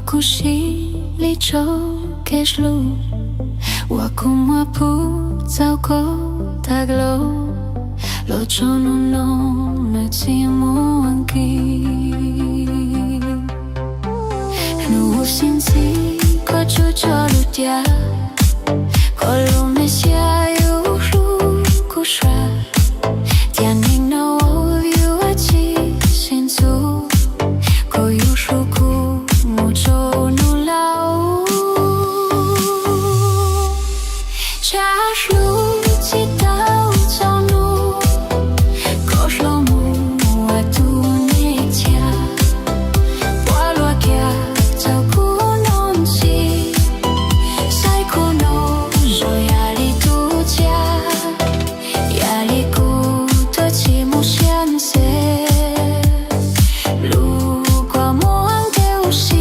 故事里走给路，我cùng我不走过大路，路中路弄那寂寞忘记，路心机过住着路掉，过路没下有路过刷，天宁那我有爱情心足，过有数过木走路老，假如知道走路，过路木我都没家，我落家走过弄起，sai过弄说压力度假，压力过的寂寞现实，路过莫丢失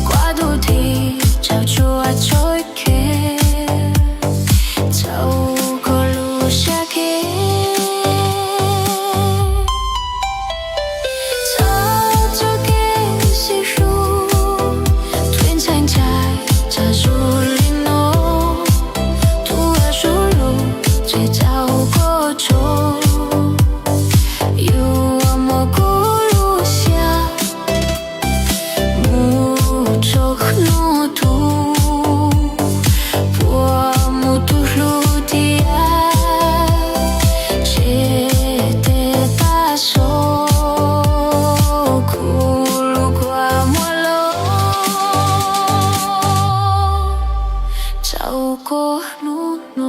，qua đô thị chào chua trôi kề, dẫu có lũ xa kia, dẫu cho kia xì ru, thuyền tranh trai cha ru linh nô, thu ở ru lũ chỉ dẫu có chỗ, yêu một cô lũ xa, mu chok nu tu, bua mu tu lu dia, che te paso, kulu qua mua lo, dẫu có nu no.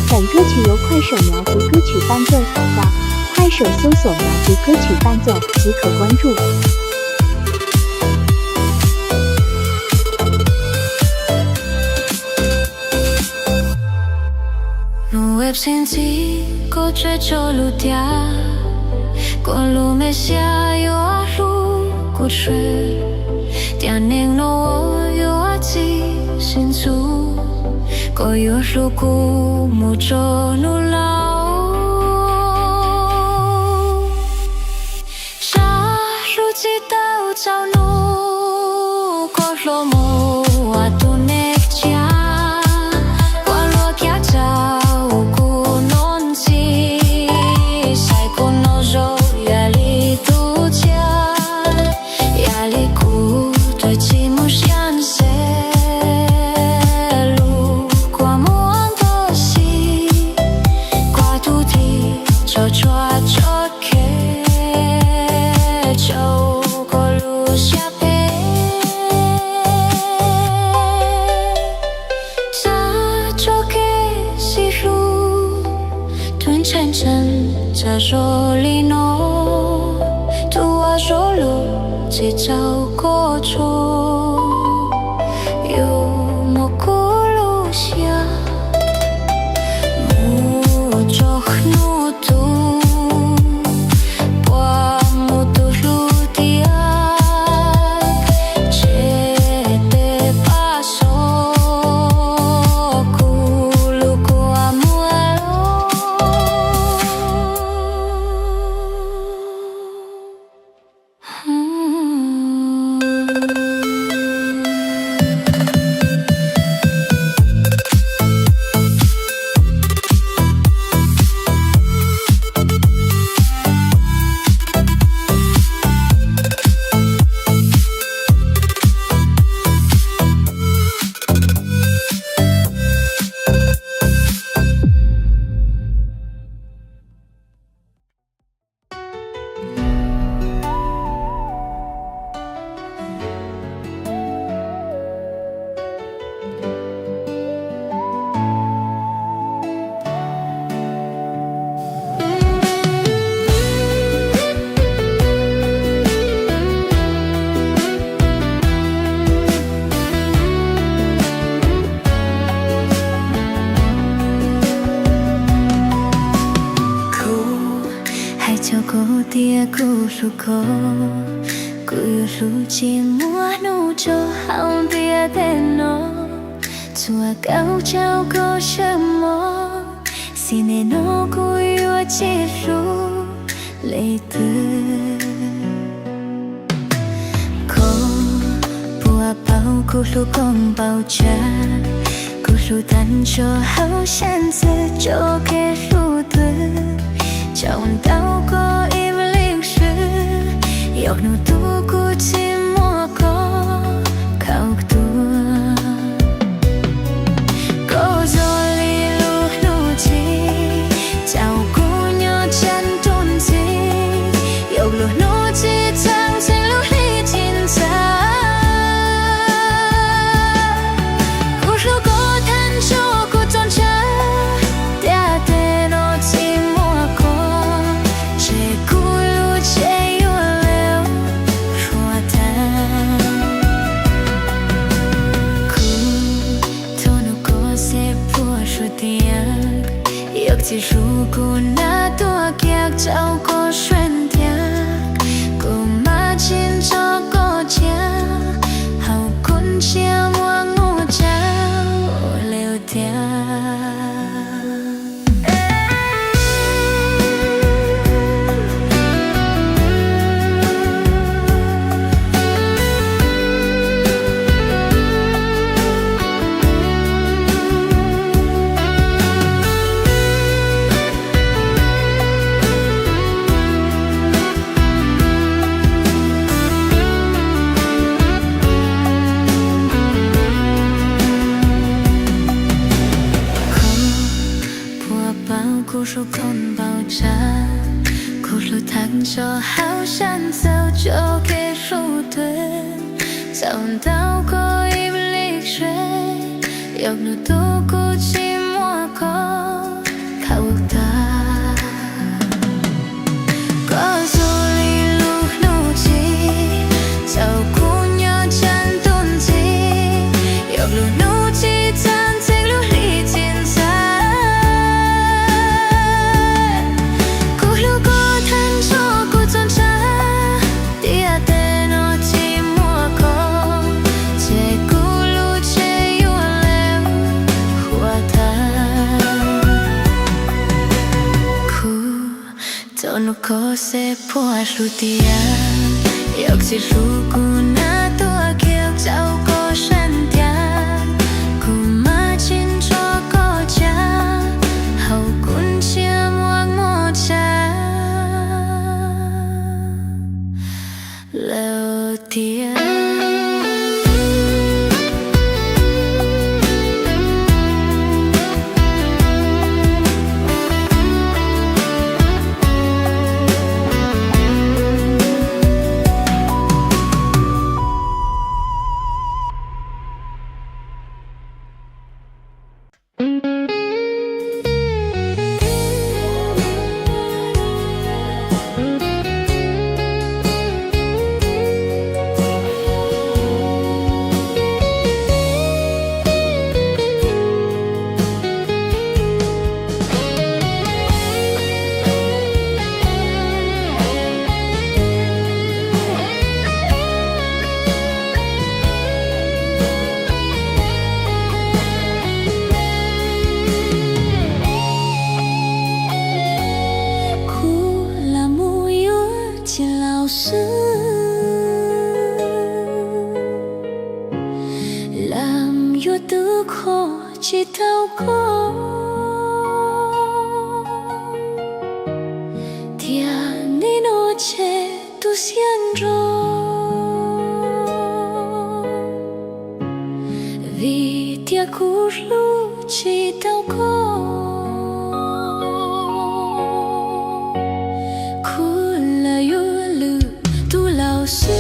本歌曲由快手苗族歌曲伴奏创造，快手搜索苗族歌曲伴奏即可关注。Nuép xin chỉ có chơi cho lũ tia, có lũ mẹ xa yo lũ có chơi, tia neng no yo chi xin su, có yo lũ cu mu cho nu lao, xa lũ chỉ tao chào nu, có lũ mu à tu nét cha, qua lũ kia chào cu non chi, sai cu no zo ya li tu cha, ya li cu tôi chỉ muốn xem sẽ lu qua muôn tô si, qua tu thì cho cho khe, châu có lu xa pe, za cho ke si ru, tuần chân chân cha ro li no, tu a ro lu chỉ châu có chỗ, yêu một cô lu xa, mu cho nu tu, qua mu tu lu tia, che te paso, kulu qua mua lo. tia ku lu ko ku lu chi mua nu cho hao bia thế nó chùa cao trao có chơ mò xin nó cúi ua che ru lệ tư có bùa bao cú lu con bao cha cú lu tan cho hao san sự cho cái ru tư chọn tao có im lịch sử yêu nu tu cú chỉ mua có khao tua có gió li lu lu chi chào cú nhớ chân tôn gì yêu lu nó chỉ chẳng chỉ lu li chín xa cú lu có thân cho cú tôn cha tia tê nó chỉ mua có che cú lu che yêu leo chua tan cú thôn có sẽ bùa su tiếng yêu chỉ ru cú na tua kia cháu có xuyên thiak cú mà chín cho có chia hậu kun chia mua ngô cháu leo thiak cú ru con bao cha cú lu thang cho hao san sao cho cái ru tuyên sao tao có im lịch sử yêu nu tu cú chỉ mua có khao ta có gió li lu lu chi sao cú nhớ chân tôn gì yêu lu nu chỉ chẳng chỉ lu li chín xa nó có sẽ phua su tia yêu chỉ ru cú na tua kia cháu có san tia cú mà chín cho có cha hậu kun chia mua ngô cha leo tia làm yo tư khó chỉ tao có thian ni no che tu sian ro vì tia cú lu chỉ tao có khu là yo lu tu lao sư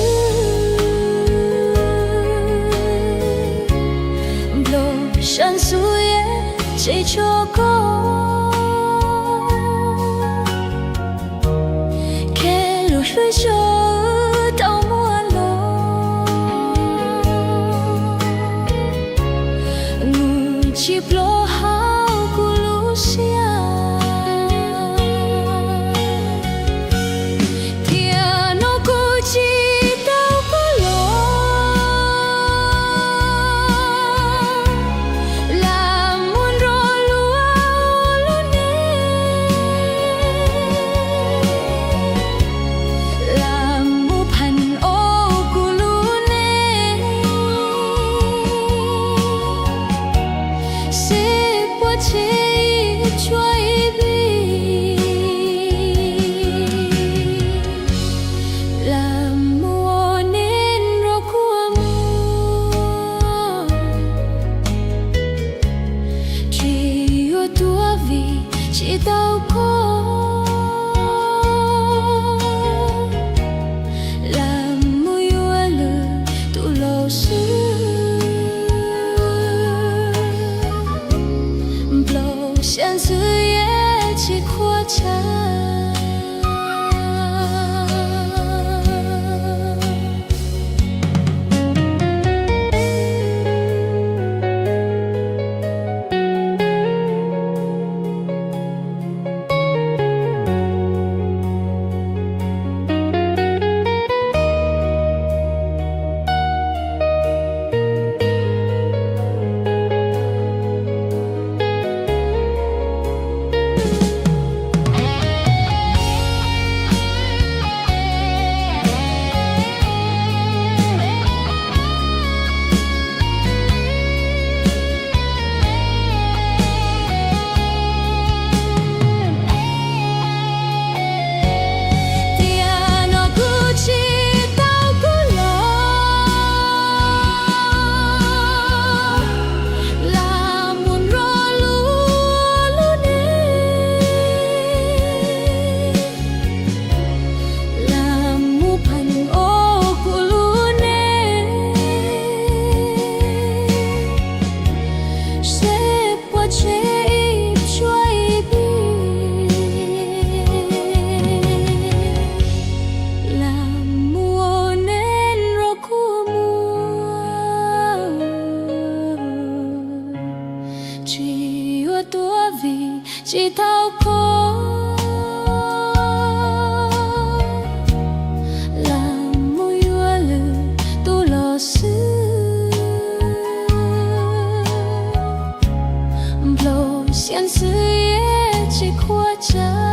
shan suye chỉ cho có kẻ lùi lùi cho tao mua lo người chỉ lo hao của lũ xia thì nó cũng chỉ tao có lo làm muôn rồi lúa lúa nè chỉ thao có là mùi hoa lử tu lò sư blow xiên sư ye chỉ khoa cha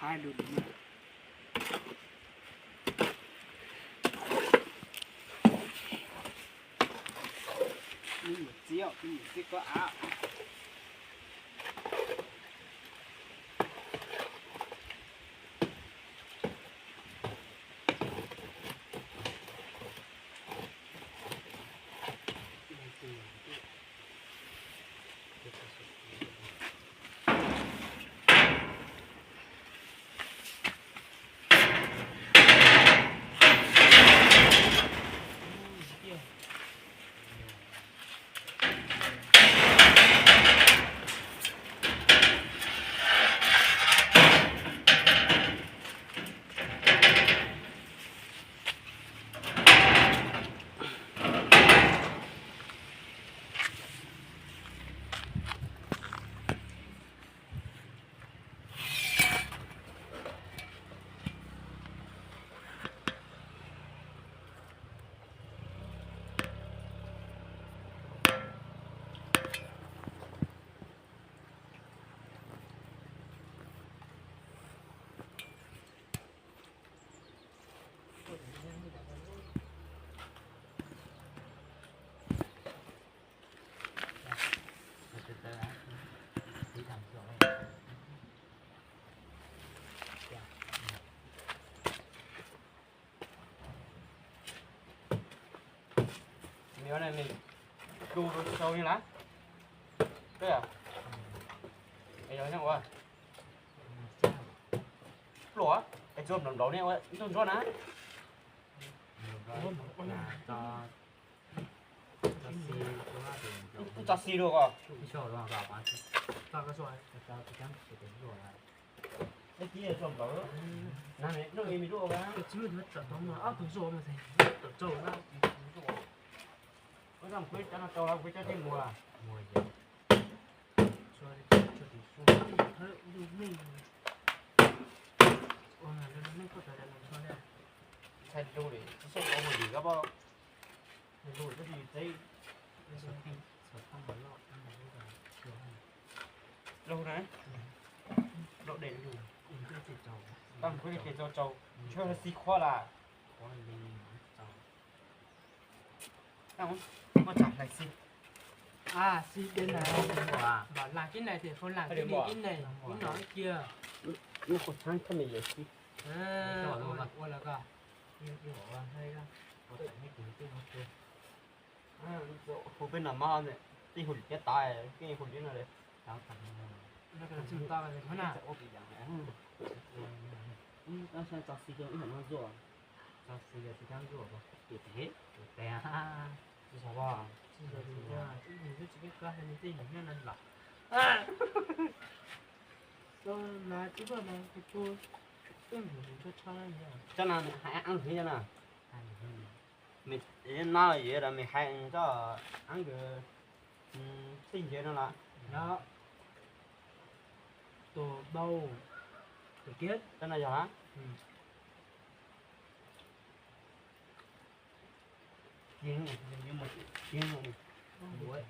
hai đùi nữa mình chiếu mình chiếu có áo nếu này mình đu sâu như lá đấy à bây giờ nhá lúa cái chôm đồng đấu này ơi chôm chôm á cho xì được à cái gì chôm đấu này nó im được à có làm quyết cho nó to là quyết cho thêm mùa thay đồ để số có một gì các bao đồ cái gì đấy lâu đấy độ để dùng tăng quyết để cho trâu cho nó xì khoa là không có chặt này xì à xì bên này bảo làm cái này thì không làm cái này cái nói kia nó có sáng thân này gì à qua là cả hay ra có thể mấy cái nó kia hồi bên nào mà này đi hụt cái tài cái hụt cái này đấy nó cái chừng to này thế nào nó sang chặt xì cho ít hơn rồi chặt xì thì đang rồi thì thế té ha thì sao ba rồi thì ra mình cứ chỉ biết coi hay tí nữa nên là rồi là chỉ có là cái cô tương mình cho cho nó cho nên hãy ăn thế nào mình nói vậy là mình hãy cho ăn cái tinh chế nó là đó tổ bầu tổ kết cho nên giờ kiêng như một kiêng muối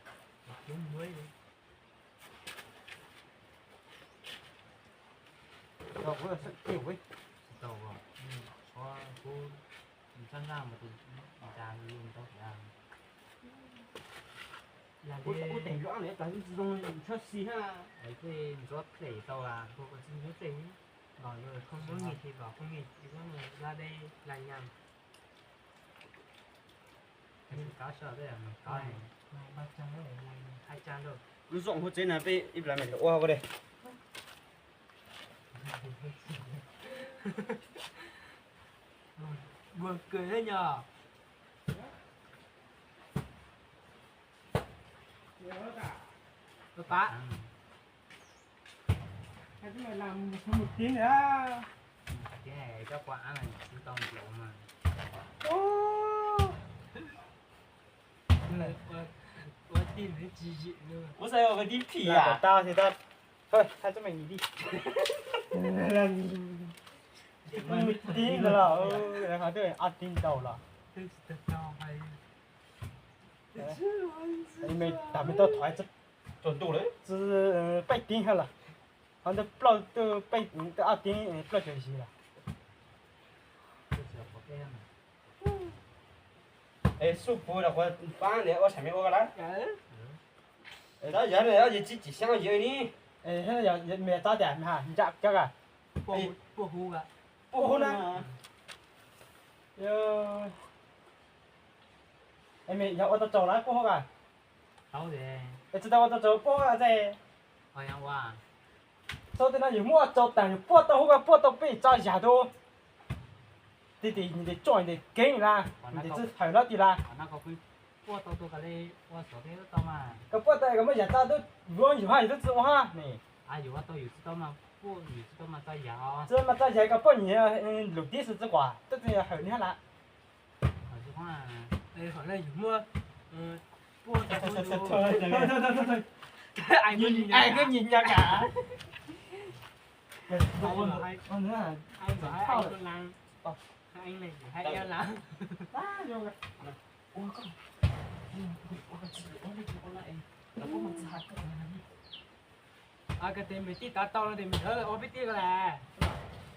đúng muối đi rồi vừa sức nhiều với tàu rồi có cô chân ra mà từ trà luôn tao phải làm cô tỉnh rõ đấy tại dùng cho xí ha ấy thì rót thể tàu là cô có xin nhớ tính bảo rồi không muốn nghỉ thì bảo không nghỉ thì có người ra đây là nhầm mình cá sợ đây là mình cá này 300 rồi 200 rồi cứ rộng hút trên là bị ít là mình oa vào đây buồn cười thế nhờ Papa cái này làm một tiếng nữa cái này các quả này chúng ta một lộ mà我tìm thấy chị chị luôn bố sao cái đi phỉ à tao thì tao thôi thay cho mình đi mình tí nữa là họ tôi ăn tin đầu là mình tao mình tao thoái chất chuẩn đủ đấy chứ bạch tin hay là 好像不老都被都阿丁不老就是了。就是我这样嘛。哎，舒服了，我反正我前面我个来。那原来要是自己想要呢？哎，现在要没早点哈，你家这个不糊个。不好呢。哟，哎没，要我都走了不好个。好的。你知道我都走不好噻。好像哇。走的那有么走，但是不到好个，不到被找下头。你得做，你得给啦，你得是好了的啦。那个会播到个嘞，我昨天都到嘛。个不到个么人家都如有哈，都知道哈你。啊有啊都有知道嘛，不有知道嘛在摇。这么在一个半年录电视之挂，都这样好厉害啦。好喜欢。哎，好像有么播到爱个人家噶。我那爱个人。哦，anh này hai em là我靠！cái tiền mình tí ta to là tiền mình thở ở biết tiếc là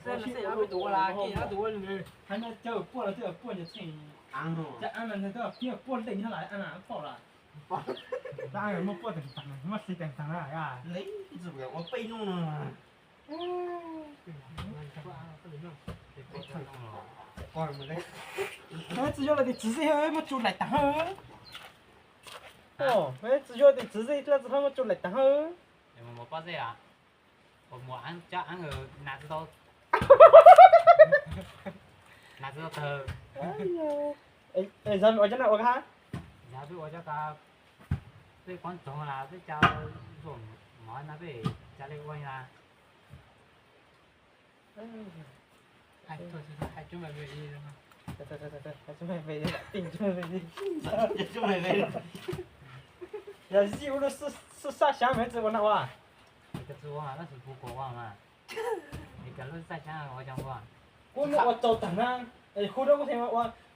xem là sẽ ở biết đủ là kia nó đủ rồi hắn nó chơi buôn là chơi buôn như thế ăn rồi chắc ăn là nó kia buôn định nó lại ăn là bỏ là ta ăn mà buôn thành thằng mà xí thành thằng này à lấy cái gì mà bay luôn à còn mà đấy nó chỉ cho là để chỉ dễ mà chụp lại tao hơn ồ mấy chỉ cho để chỉ dễ cho nó mà chụp lại tao hơn nhưng mà một bao giờ à một mùa ăn chắc ăn ở nát đâu nát đâu thờ ê dân ở chỗ nào ở hả nhà tôi ở chỗ cả cái quan trọng là cái cháu dùng món nó về cha lên quay là hai chúng mày về đi rồi hai chúng mày về đi tìm chúng mày về đi chúng mày về giờ siêu nó是啥想法子我那哇cái chú à nó是不国王嘛你跟路在想我讲过我走等啊好多我听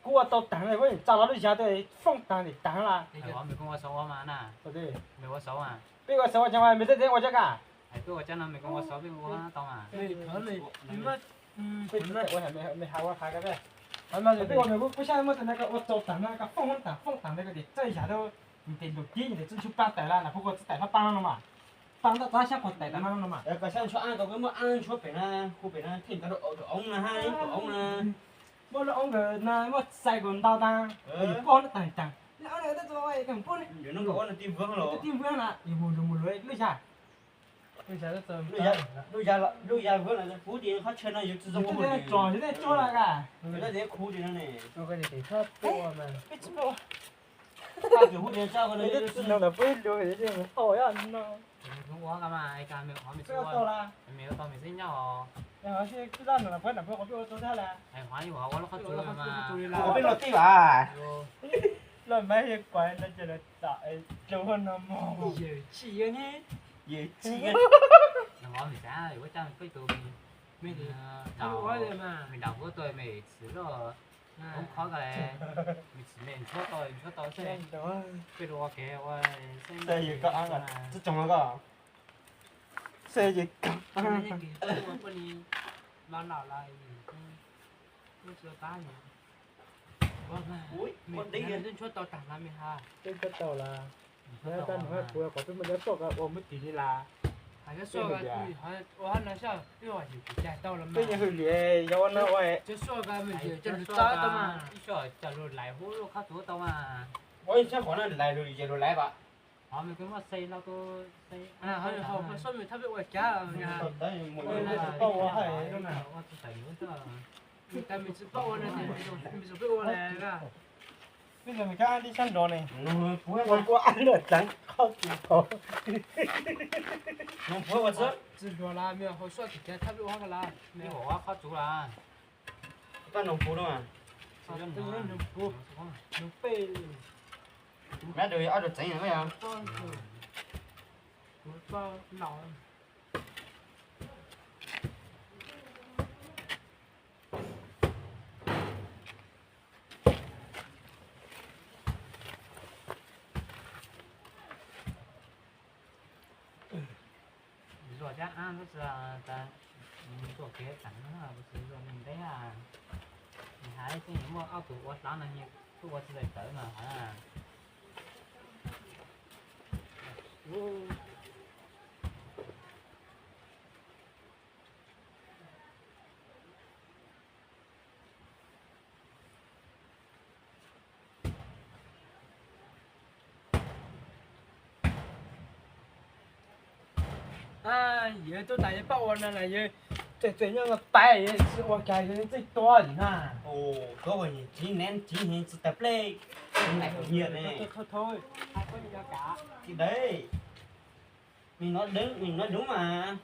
我到等了我找到你家的放等的等啦我没跟我说我嘛呐对没我说啊别个说我讲话没得听我这个哎对我讲了没跟我说别我懂啊你们我还没喊我喊个呗别个不像我的那个我走等那个放那个的这一下都你得录音你得去搬带啦那不过只带他搬了嘛搬到咱下块带他了嘛个像说按个么按说别人湖北人听到都ông là hai ông là bố nó ông cái na mà sai còn đau ta con nó tàn tàn lão này nó rồi cầm con này nó có là tim vương rồi tim vương là thì một lưỡi lưỡi sao lưỡi sao nó tầm lưỡi sao vương là phú điện phát chân nó有这种我们撞就在撞那个那在苦点呢我跟你得他多嘛别知道他给湖电找个那个只能的不会留给这种好呀你呢我干嘛哎干没我没不要到了没有到没生nhau然现在知道了不然不我被我走掉了哎欢迎我nó khó chịu mà我被落地吧乱买些怪那就来打就很那么有气呀你有气啊我mình sẽ có cho cái tụi mình đầu mình đầu của tôi mình xử rồi không khó cái mình chỉ mình cho tôi xem cái đồ kia và xe gì có ăn à chứ chồng nó có xe gì có ăn ban đầu là nó chưa tá nhỉ mình đi đến chỗ tàu tảng là mình ha trên cái tàu là nếu ta nói vừa có cái mình đã sọc ở mới tí đi là还是说个，我那时候因为我就在到了嘛。bây giờ thì do nó vậy 就说个问题，就是找到嘛。你说假如来回路他做到嘛？我想可能来路就来吧。我们跟我谁那个谁？啊，好，说明他比我家了，你看。包我还有呢。我只在有的。但每次包我那天，每次被我来个。bây giờ mình cho ăn đi săn đồ này我ăn了咱靠几口能陪我吃吃多了没有？我说之前他比我个啦，没有我靠足了。干能陪的嘛这人能补，能背。买对按照整样个呀我包老。我家俺不是在做别整了，不是说你这样，你还是你莫奥土我啥呢？你我是在等嘛啊。啊，也都大家把我那来也，最那个白也是我感觉最多的呢。 ồ có bao nhiêu chỉ nén chỉ hiện sự tập lên cái này cũng nhiều này Thôi, hai con cho cả. thì đấy mình nói đúng mà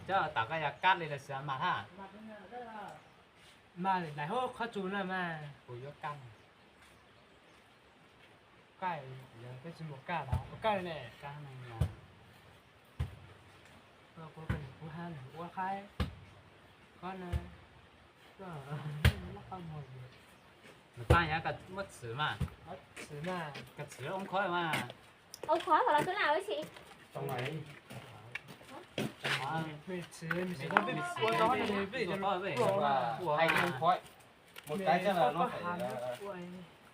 cho tạo cái cát lên là sửa mặt ha. Mà lại hốt khó chú là mà. Ủi vô căng. Cái cái gì một cái đó, một cái này. Căng này là Có cần của hai này, của khai. Con này. Nó không hồi gì. người ta nhá cái mất sửa mà. Xử mà. Cái sửa ông khói mà. Ông khói hoặc là chỗ nào ấy chị? trong này Mình xử nó biết của đó này biết Khói vậy. và hai cái không khói một cái chắc là nó phải Ui.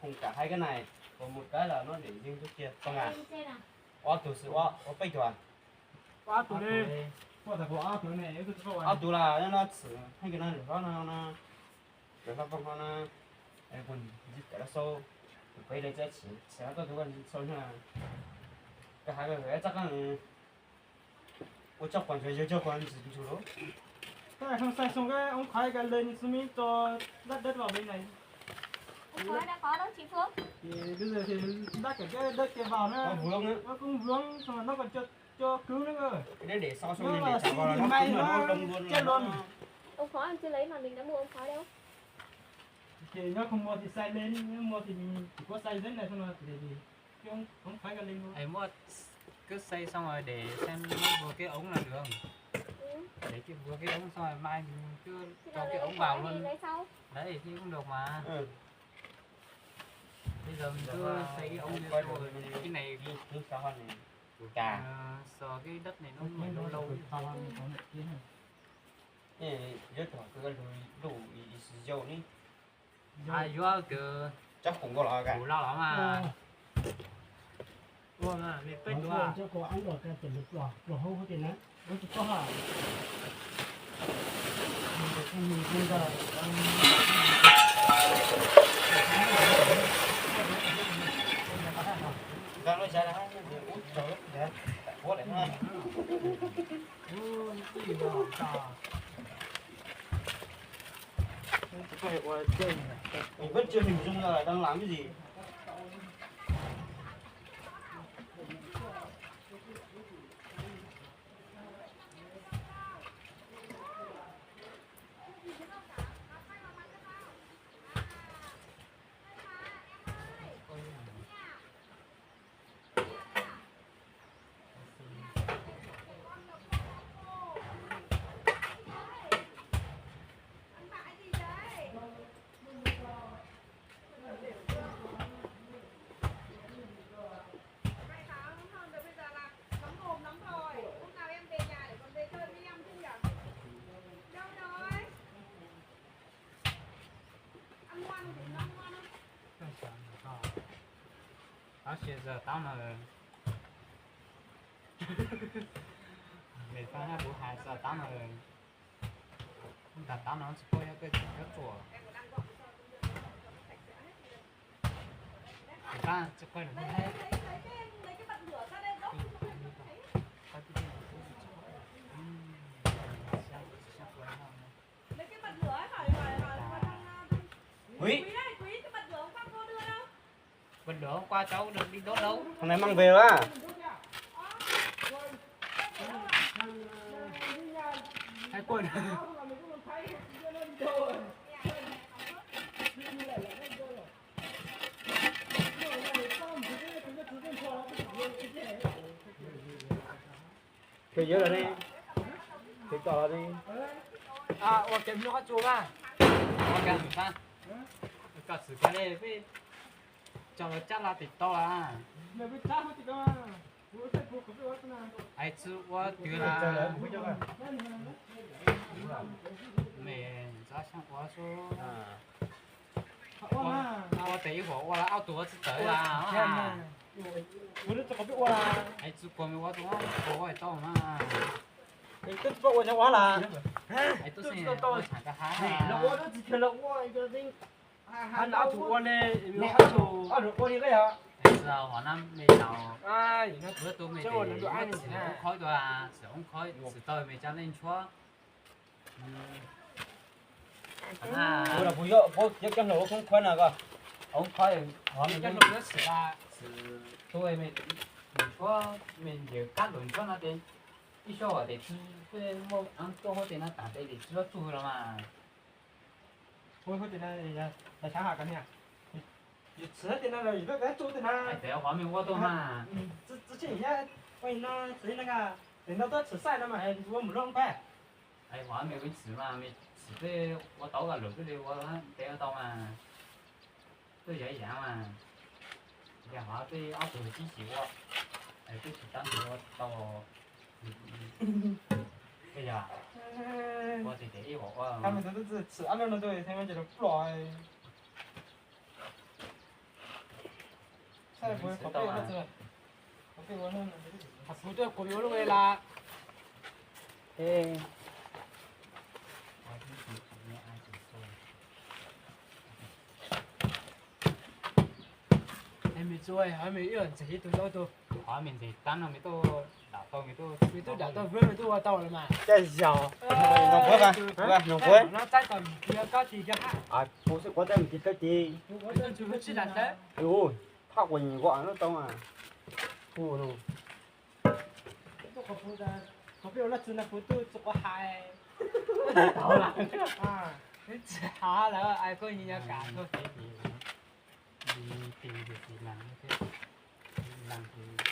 cùng cả hai cái này còn một cái là nó để riêng chỗ kia trong này Em xem nào. ó tủ sự ó bây toàn Quá tụi đi. Quá tụi quá tụi này, cái tụi ó tủ là nó xử hai cái này để nó để nó không nó em còn giúp cái nó sâu quay đây sẽ chỉ sẽ có cái phần sâu như là cái hai cái chắc là我叫管学叫管子不出喽。 Cái này không sai xong cái ông khai cái lên xuống miếng cho đất vào bên này. Ông khói đã có đó chị Phương. Thì bây giờ thì đắt cái đất kia vào Nó nữa. vướng nữa. Nó cũng vướng xong rồi nó còn cho cứu nữa cơ. Cái đấy để sau xong Nó mình là để chả vào là xin nó may cứng là nó nó đông luôn. chết luôn. Ông khói em chưa lấy mà mình đã mua ông khói đâu. Thì nó không mua thì sai lên, nếu mua thì mình chỉ có sai dưới này thôi mà thì cái ông khai cái lên luôn. Ấy mua cứ xây xong rồi để xem nó vừa cái ống là được. Ừ. Để cái vừa cái ống xong rồi mai mình cứ Thì cho nào cái lấy ống vào khói thì luôn. lấy sau. Đấy thì cũng được mà. Ừ. Bây giờ mình cứ xây cái ống lên Quay rồi rồi cái này cứ sao hơn này. Cà. sờ cái đất này nó Nó lâu lâu. tao ăn có một tí này. Ê, rất là cái đủ sử dụng đi. À vô cái Chắc cũng có là cả. củ lao lắm mà. Ủa mà mày biết đúng à? Cho cô ăn được cái tiền được rồi không có tiền đấy. Nó chỉ có hả? Mình bây giờ Ra nó ra đó, út trời ơi, để quá để ha. gì mà cả. Có hiệu quả chơi này. Mình vẫn chưa hình dung ra là đang làm cái gì. Đó bây giờ tao là mình phải hai buổi hai giờ tao là đặt tao nó sẽ có cái chùa ta sẽ quay được hết Quý, bên đó hôm qua cháu được đi đốt đâu hôm nay mang về á. Hai quần. Thì nhớ là đi. Thì tỏ là đi. À, ủa kiếm nó có chú à? ok ta 个时间嘞，被叫了加拉的到啊，那不扎好这个嘛？我在过可别我呢。哎，吃我对啦，没咋想我说。我嘛，我等一会儿我来熬多次得啦，天哪！我这可别我啦。哎，只过没我总我会到嘛，你这不我就完了。哎，都是我唱个哈。那我都只听了我一个人，还拿住我呢，你你还住，我这个呀。是啊，河南没到，哎，你看，我都没得，我只开的啊，是我开，是到没加人车。我那不要，我讲了我公开那个，我开，我们讲了是啦，是都没车，没有赶轮车那边，一说我得吃，对我俺做好点那大队的吃了煮了嘛。我好点那来想下干咩？你吃点那了，有个该做的哎，呢。对啊，画面我都嘛。之前也，我那谁那个，人家都吃晒了嘛，哎，我没弄快。哎，画面没吃嘛，没吃的我倒个肉这里我得要倒嘛，都一样嘛。你看话对俺做机器我，哎，对是当时我倒，哎呀，我这第一个我。他们都是吃，俺们那都他们觉得不来。菜不会可别我这，可别我那，他不对可别我那个啦。哎。还没做哎，还没有人自己都都，画面这单了没都拿到没都。没都拿到，没都我到了嘛。这小，弄不干，不干，弄不干。那再到不要搞几个哈。啊，不是我在唔记得的。我这就去拿的。哟，他问我俺都懂啊。不咯。都可不的，可别那真的不都做个嗨。好了。啊，你吃下了，哎，个人家干都。你定就是人嗰啲，人佢係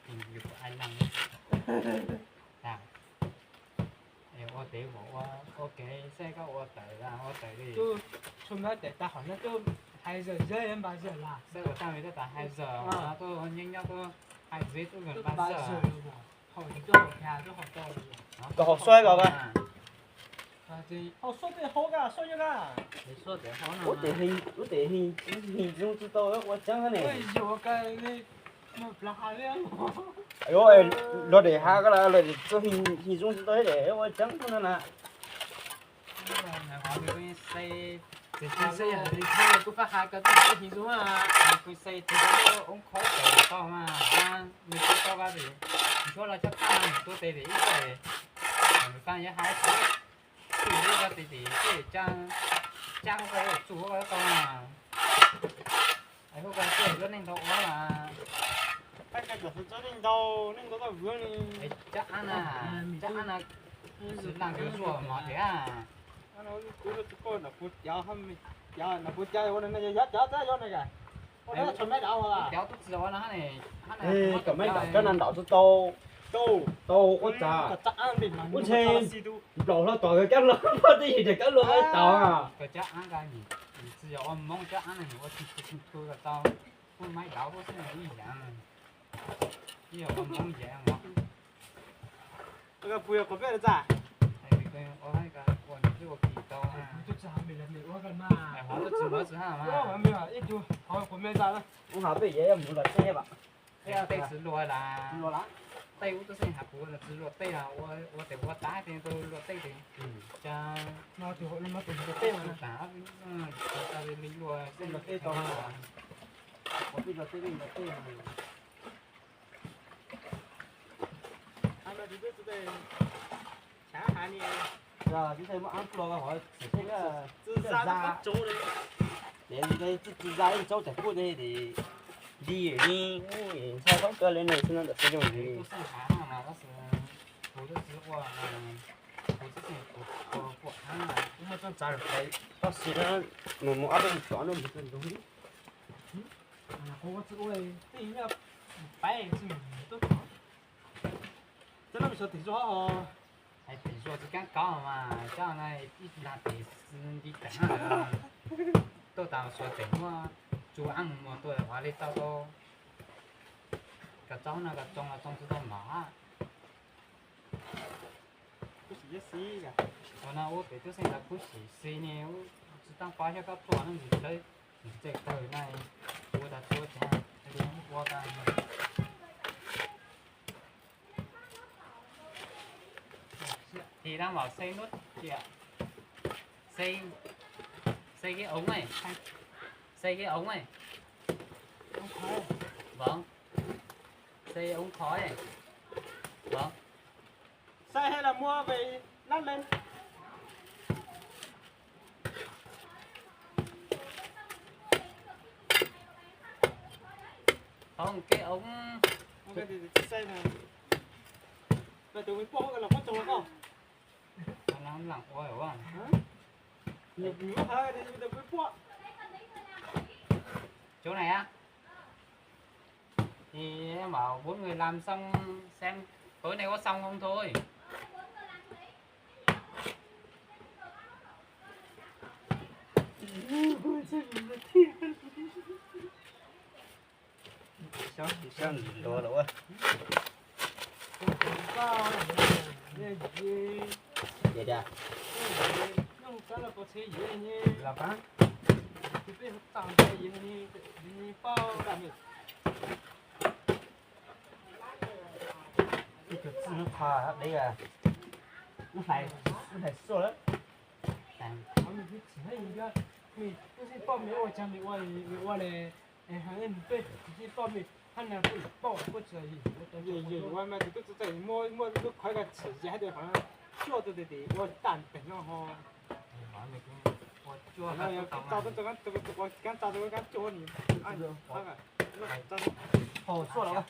定要係人。啊！誒，我哋我嘅世界我對啦，我對你。就出门得打好像都还是热人把热啦。所以我單位都打係熱，我都人家都係熱都人把熱。好多呀，都好多了。個好衰個㗎。啊对，哦说得好噶，说一个。你說得好呢。我地hình dung知道我講緊哎你。呦，个你，我不下了。哎呦哎，落地下個啦，落地做hình dung知道嘅，我講緊啦。係話佢嗰啲細。这些呀，你看不发下个都是形容啊。佢細條嗰個開地多嘛，你知道嗰啲，你說了就看多地地，因為你看也還是。对那个弟弟，对将个做个到嘛，哎，嗰個做咗領導我嘛，大概就是这领导，领导到五呢。哎，這啱啊，是讓佢做嘛嘅啊。啊，那我这个那不要他们，要那不加我的那个要再要那个，我那准备到了。屌都知道我啦，你，誒，咁樣就真係鬧出刀。到我咋？我聽落啦，大嘅跟落，我啲嘢就跟落喺度啊！個隻啱㗎，你只有我唔隻啱咧，我推個刀，我買刀我先係一樣嘅，因為我唔嘢我。那个不要可别的咋？係佢我喺個我呢個皮刀啊，就只还没来没我干嘛？係我都知我知下嘛。我没有，一就好可别咋了？我下邊嘢又冇落車吧？係啊，對是落啦。落啦。對，我都是下步啦，只落對啦，我打點都落對點。將那就那么就对嘛。打打你落先落對到啦。我邊落對邊落對啊！他们就是在强悍你，是啊，你睇乜啱落嘅話，直接啊，自杀都走的。連你自殺你走就過你哋。你采访个人的身上的使用率。都是下嘛，那是我都是我我之前不看了，我想咋了？到时呢，我阿边转了不是东西。我这个对人家白是都，真的不说地说哦。哎，地说是敢搞嘛，叫那一拿地是你等下。tôi tạo số tiền mà chú ăn mà tôi hóa đi tao tôi cái cháu nó cái trong là trong số đó mà不是也是个， 我那我别就现在不是谁呢，我只当发现个做那你来，你这个那我在做钱，那边我干。thì đang bảo xây nốt kìa xây xây cái ống này xây cái ống này ông khói, vâng xây ống khói này vâng sai hay là mua về lắp lên, không cái ống ok thì sai này, vậy tụi mình bỏ cái là có trồng không? nó lặng quá hiểu không Nhiều nhiều hai thì tụi mình bỏ, chỗ này á thì em bảo 4 người làm xong xem tối nay có xong không thôi sao đồ đồ cao này, gì, vậy đã nhưng cái là có thể gì nhỉ? là phá Thì bây giờ tặng cái gì nhỉ bao làm gì? cái chuột nó thò đây à nó phải xô đấy mình biết chỉ hay cái mình cứ xin bao mấy ô trăm mình qua này hàng em biết chỉ bao mình hắn là cứ bao có chơi gì qua mà thì cứ chạy mua cứ khỏi cái chỉ gì hay được hả cho tôi để qua tàn bệnh nó ho nói mày cũng chua nó cái cái tao tao tôi cái chỗ này ăn được nó cái tao hồ xô nó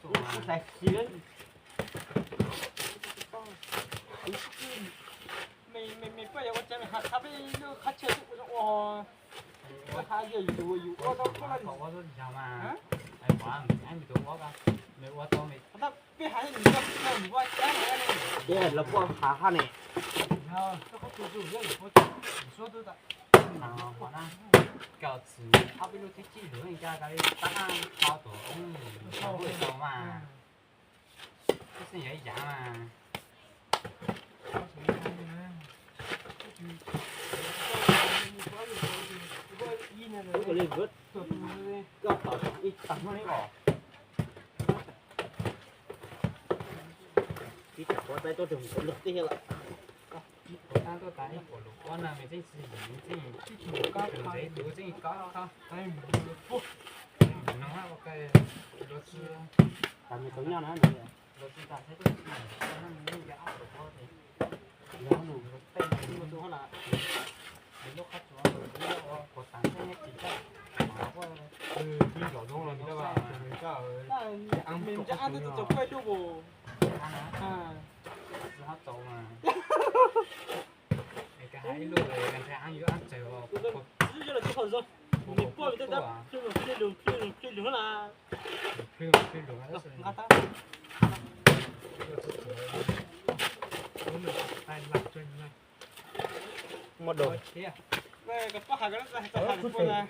phải gì đấy mình bây giờ có chơi mình học cái nó khát chơi cũng ồ hai giờอยู่ก็ต้องก็ có có rất nhiều mà hả ai quá anh bị tụi quá cả mày quá to mày ถ้าไปหาหนึ่งก็ไม่รู้ว่าแจ้งอะไรเนี่ย đây là qua phá ha này ก็เขาตัวอยู่เรื่องเขา说的的 nào mà na kiểu chỉ áp bên lúc thích chi nữa người ta cái tác ăn thao tổ ông sao会đâu mà cái gì vậy giả mà cái lên vớt cái tỏ đi tặng nó đấy bỏ cái chả có tay tôi đừng có lực tí là ta tôi cái của lục con là mình chính gì chính có từ đấy từ chính có không nó ok luật sư làm gì giống nhau nữa luật sư ta thấy tôi nó mình cái áo của tôi thì nó đủ tay nhưng mà tôi là đến lúc khách nó của tặng cái nhất chỉ cho mà có đi vào trong rồi các bạn mình cho mình cho ăn tôi quay đâu bộ ăn á à nó trâu mà cái hai luôn rồi cái hai ăn ăn chèo vào chứ là cái phần rồi mình qua mình đã chưa được chưa được là phim đường đó ngắt ta tay lật trên này một đồ cái có hàng cái nó ra hàng của là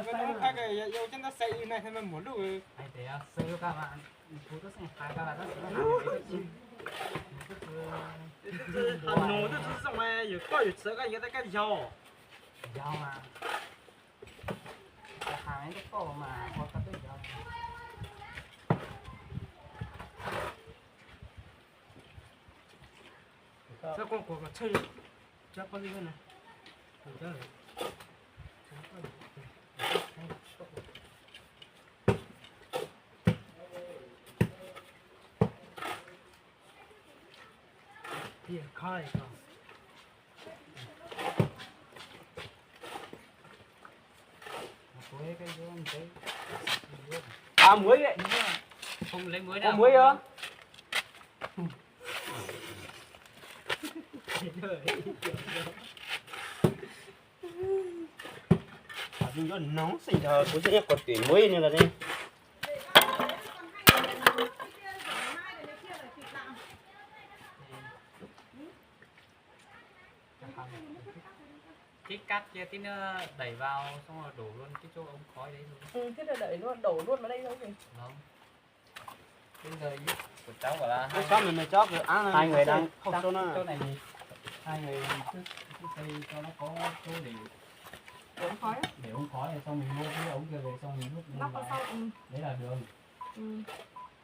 cái cái yêu chân nó xây này thì mình muốn được ai thế à sơ các bạn chú có xem hai các bạn nó sẽ làm cái gì Hà Nội nó xong rồi有có有车个也在干腰 dao mà cái hàng ấy cái cổ mà có cái dao这光过个车这把这个呢这也看一看cuối cái vô thấy à muối vậy không lấy muối có đâu muối không mình có nóng xì thờ của sẽ còn tuyển muối nữa là đây cái cá cắt kia tí nữa đẩy vào xong rồi đổ luôn cái chỗ ống khói đấy luôn. Ừ, thế là đẩy luôn, đổ luôn vào đây thôi gì. Không. Bây giờ ý của cháu bảo là Cái con mình chót rồi ăn hai người đang không cắt cho nó chỗ này thì hai người cứ xây cho nó có chỗ Ống khói á, để ống khói này xong mình mua cái ống kia về xong mình hút nắp vào sau. Ừ. đấy là đường. Ừ.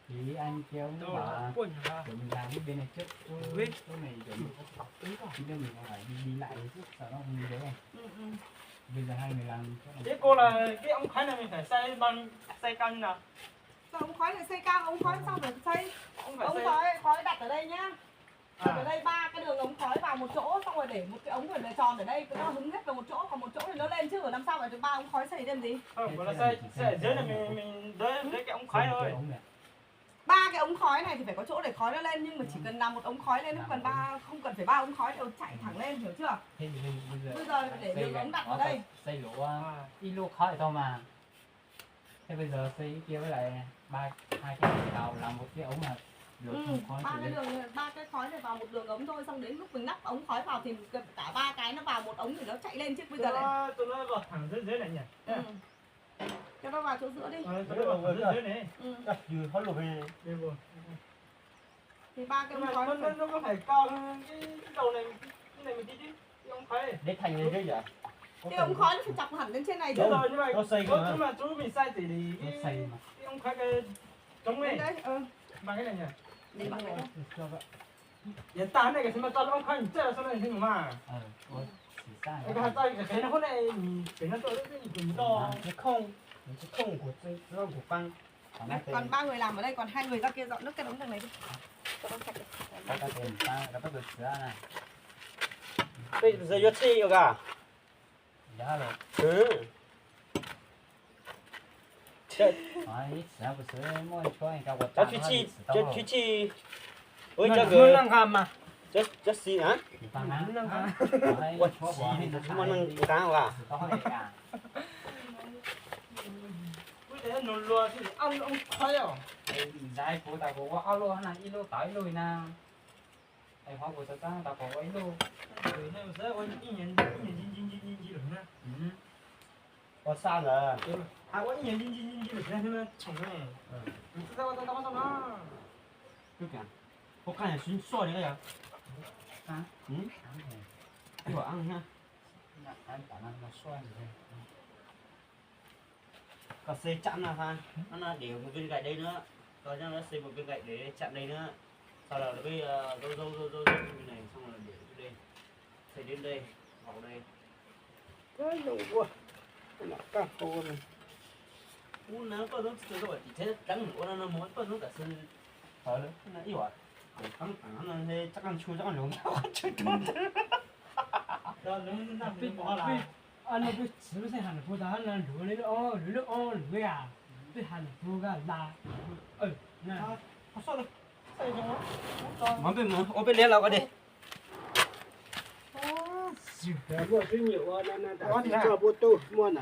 Thì anh kia ông bảo là để mình làm cái bên này trước chỗ này để mình có cọc tí thôi chứ mình phải đi lại trước sợ nó không đi đấy này. Ừ. Bây giờ hai người làm chỗ này. Thế cô là cái ống khói này mình phải xây cao như nào? Sao ống khói này xây cao, ống khói sao phải xây? Không phải Ống xây. khói đặt ở đây nhá. Đặt ở đây 3 cái đường ống khói vào một chỗ, xong rồi để một cái ống phải tròn ở đây, nó hứng hết vào một chỗ, còn một chỗ thì nó lên chứ ở làm sao phải được 3 ống khói xây lên gì? Không, gọi là xây ở dưới này mình đới cái ống khói thôi. 3 cái ống khói này thì phải có chỗ để khói nó lên, nhưng mà chỉ cần làm một ống khói lên, không cần phải 3 ống khói đều chạy thẳng lên, hiểu chưa? Thế thì Bây giờ để đường ống đặt vào đây. Xây lỗ ít lỗ khói thôi mà. Thế bây giờ xây cái kia với lại hai cái đầu làm một cái ống là được khói 3 cái khói này vào một đường ống thôi, xong đến lúc mình lắp ống khói vào thì cần cả 3 cái nó vào một ống thì nó chạy lên chứ bây giờ lại. Tụi nó vào thẳng dưới này nhỉ? Ừ. Cho nó vào chỗ giữa đi. Tụi nó vào dưới này. Ừ. vừa khó lụt này. Đây vừa. Thì 3 cái Nhưng ống mà khói nó có phải cao hơn cái đầu này, cái này mình đi chứ. Cái ống khói. Để thành như thế vậy. cái ống khói nó phải chọc hẳn lên trên này chứ. Đúng rồi, nhưng mà nó xây cơ mà. nhưng mà chú mình sai thì cái ống khói cái chống này Đấy, bằng cái này nhỉ? để bằng cái đó. Hiện tại này cái mà cho ống khói chết là sao này thế mà. Cái hạt cái nó này cái nó tôi cái to. Cái không của nó của băng. Đấy, còn 3 người làm ở đây, còn 2 người ra kia dọn nước cái ống thằng này đi. Cho nó sạch. Bây giờ yo chi rồi cả. Dạ rồi. Ừ. Cho Thúy Chi. Ôi cho cái năng hàm mà. cho xin hả? Năng hàm. Ôi, chi thì chúng nó năng cá à? Để nó lùa thì ăn ống khói à? Giải của tao có alo này ilo tới lui nè. Ai hóa của tao tao có ilo. Rồi này sẽ ôi nhìn được nè. Có sao rồi? À ôi nhìn được nè mà chồng này. Tao nó. Cứ kìa. Có cái này xuyên xoay đấy kìa. Hả? Ừ. Đi vào ăn ha. Anh cảm ơn nó xoay rồi. Có xây chặn là phan. Nó là để một viên gạch đây nữa. Rồi nó xây một viên gạch để chặn đây nữa. Sau đó bây dâu như này xong rồi để đây. Xây đến đây, vào đây. Cái đủ quá. Nó cả cô này. Nó có nó chỉ thế trắng nữa nó muốn có nó cả sân. Thôi nữa, nó yêu à. Cắn nó thế chắc ăn chua chắc ăn lủng. Chua chua. Rồi nó nằm bên bỏ là anh biết xử sẽ hành phụ ta là lửa lửa à. Biết hành phụ cái là. Nè. Có sao đâu. Xây cho nó. Món bên lên là có đi. Có thì cho bố tôi mua nè.